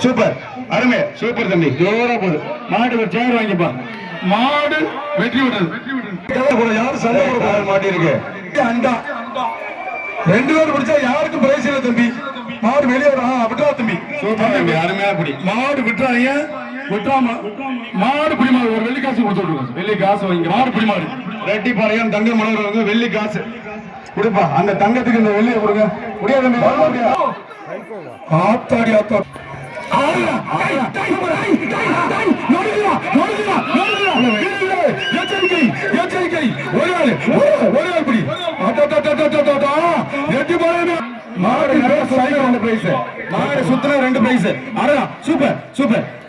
super அருமை super தம்பி ஜோரா போகுது மாடு ஒரு சேர் வாங்கிப்பா மாடு வெற்றி விட்டது யாரும் சண்டை போட மாட்டி இருக்கு அண்டா ரெண்டு பேரும் பிடிச்சா யாருக்கும் பிரைஸ் இல்ல தம்பி மாடு வெளியே விட்டா தம்பி சூப்பர் அருமையா பிடி மாடு விட்டுறாங்க விட்டாம மாடு பிடிமாடு ஒரு வெள்ளி காசு கொடுத்துருக்கோம் வெள்ளி காசு வாங்கி மாடு பிடிமாடு ரெட்டிப்பாளையம் தங்க மனோர் வெள்ளி காசு கொடுப்பா அந்த தங்கத்துக்கு இந்த வெள்ளியை கொடுங்க முடியாது ஆத்தாடி ஆத்தா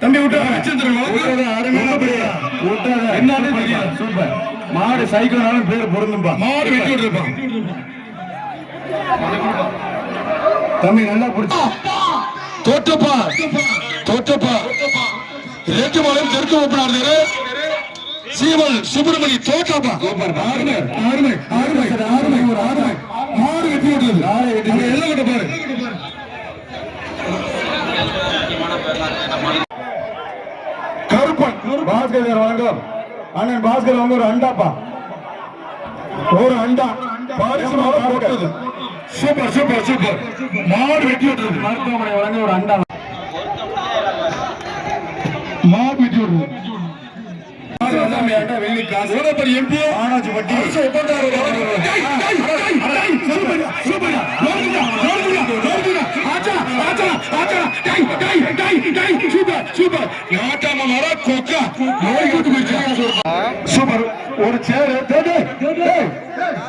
தம்பி சூப்பர் மாடு சைக்கிள் பேர் பொருந்தும்பா மாடு வெட்டி விட்டுருப்பான் தம்பி நல்லா பிடிச்சா தோட்டப்பா தோட்டப்பா ரெண்டு மாதம் தெற்கு ஓப்பனாரு சீவல் சுப்பிரமணி தோட்டப்பா ஆறுமை ஆறுமை ஆறுமை ஆறுமை ஒரு ஆறுமை மாடு வெட்டி விட்டது எல்லாம் கிட்ட பாரு கருப்பன் பாஸ்கர் வாங்கும் அண்ணன் பாஸ்கர் வாங்க ஒரு அண்டாப்பா ஒரு அண்டா போட்டது சூப்பர் சூப்பர் சூப்பர் மாடு வெட்டி விட்டுறது மருத்துவமனை வழங்க ஒரு அண்டா மாடு வெட்டி விடுறது வெள்ளி காசு எம்பி ஆனாச்சு பட்டி சூப்பர் ஒரு சேர்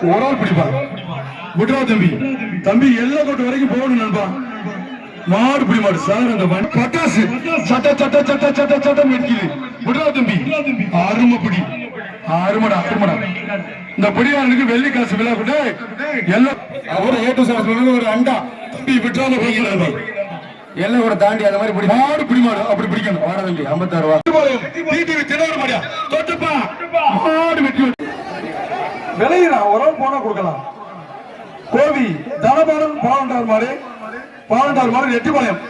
ஒரு ஆள் பிடிப்பா விட்டுறா தம்பி தம்பி எல்லை கோட்டு வரைக்கும் போகணும் நண்பா மாடு பிடி மாடு சார் அந்த பட்டாசு சட்ட சட்ட சட்ட சட்ட சட்டம் வெடிக்குது விட்டுறா தம்பி அருமை பிடி அருமடா அருமடா இந்த பிடியாளுக்கு வெள்ளி காசு விழா கூட எல்லாம் அவரு ஏட்டு சார் ஒரு அண்டா தம்பி விட்டுறாம போய் எல்லாம் கூட தாண்டி அந்த மாதிரி பிடி மாடு பிடி மாடு அப்படி பிடிக்கணும் வாட தம்பி 56 ரூபா தொட்டுப்பா மாடு வெட்டி விளையிடா ஒரு போனா கொடுக்கலாம் கோவி தனபாலன் பாலண்டார் மாடு எட்டிப்பாளையம்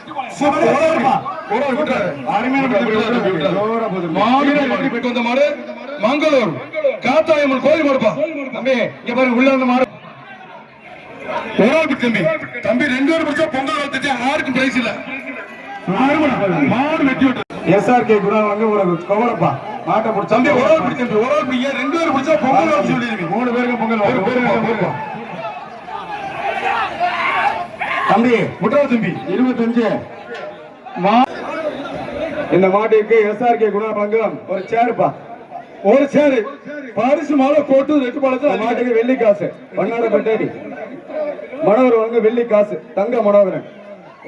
மங்களூர் காத்தாயம்மன் கோயில் மாடுப்பா தம்பி இங்க பாருங்க உள்ள அந்த மாடு தம்பி தம்பி ரெண்டு பேரும் பிடிச்சா பொங்கல் வளர்த்துச்சு யாருக்கும் பிரைஸ் இல்ல மாடு வெட்டி விட்டு எஸ்ஆர்கே குணா வாங்க ஒரு கவரப்பா மாட்டை பிடிச்ச தம்பி ஒரு ஆள் பிடிச்ச ஒரு ஆள் பிடிங்க ரெண்டு பேரும் பிடிச்சா பொங்கல் வளர்த்து சொல்லிடுங்க 3 பேருக்கு பொங்கல் தம்பி முட்டா தம்பி 25 இந்த மாட்டுக்கு எஸ்ஆர்கே குணா பங்கம் ஒரு சேருப்பா ஒரு சேரு பரிசு மாலை கோட்டு ரெட்டு பாலத்து மாட்டுக்கு வெள்ளி காசு வண்ணாரப்பேட்டை மனோகர் வாங்க வெள்ளி காசு தங்க மனோகரன்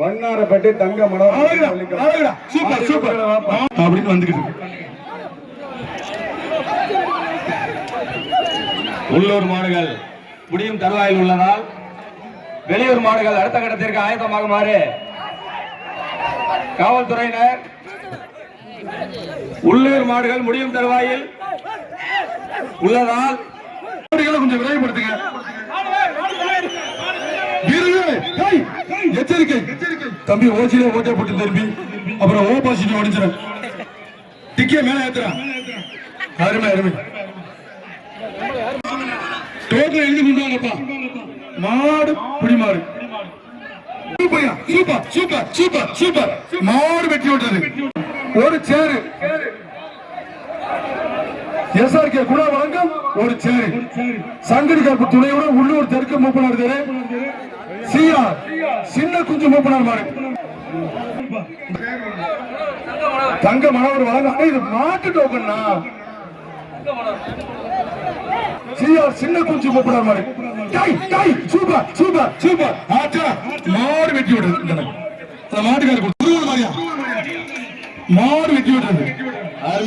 வண்ணாரப்பேட்டை தங்க மனோகரன் சூப்பர் சூப்பர் அப்படின்னு வந்துக்கிட்டு உள்ளூர் மாடுகள் முடியும் தருவாயில் உள்ளதால் வெளியூர் மாடுகள் அடுத்த கட்டத்திற்கு ஆயத்தமாகுமாறு காவல்துறையினர் உள்ளூர் மாடுகள் முடியும் தருவாயில் உள்ளதால் கொஞ்சம் விரைவுபடுத்துங்க எச்சரிக்கை தம்பி ஓசியில ஓட்டை போட்டு திரும்பி அப்புறம் ஓ பாசிட்டிவ் அடிச்சிடும் டிக்கிய மேல ஏத்துறான் அருமை அருமை டோட்டல் எழுதி கொண்டு வாங்கப்பா மாடு பிடிமாடு சூப்பர் சூப்பர் சூப்பர் சூப்பர் மாடு வெட்டி விட்டது ஒரு சேரு எஸ்ஆர்கே குணா வழங்கம் ஒரு சேரு சங்கடி கருப்பு துணையோட உள்ளூர் தெற்கு மூப்பனார் தேரு சிஆர் சின்ன குஞ்சு மூப்பனார் மாடு தங்க மனோகர் வழங்க இது மாட்டு டோக்கன்னா சிஆர் சின்ன குஞ்சு மூப்பனார் மாடு சூப்பர் சூப்பர் சூப்பர் மாடு வெட்டி விடுறது மாட்டுக்காரு மாடு வெட்டி விடுறது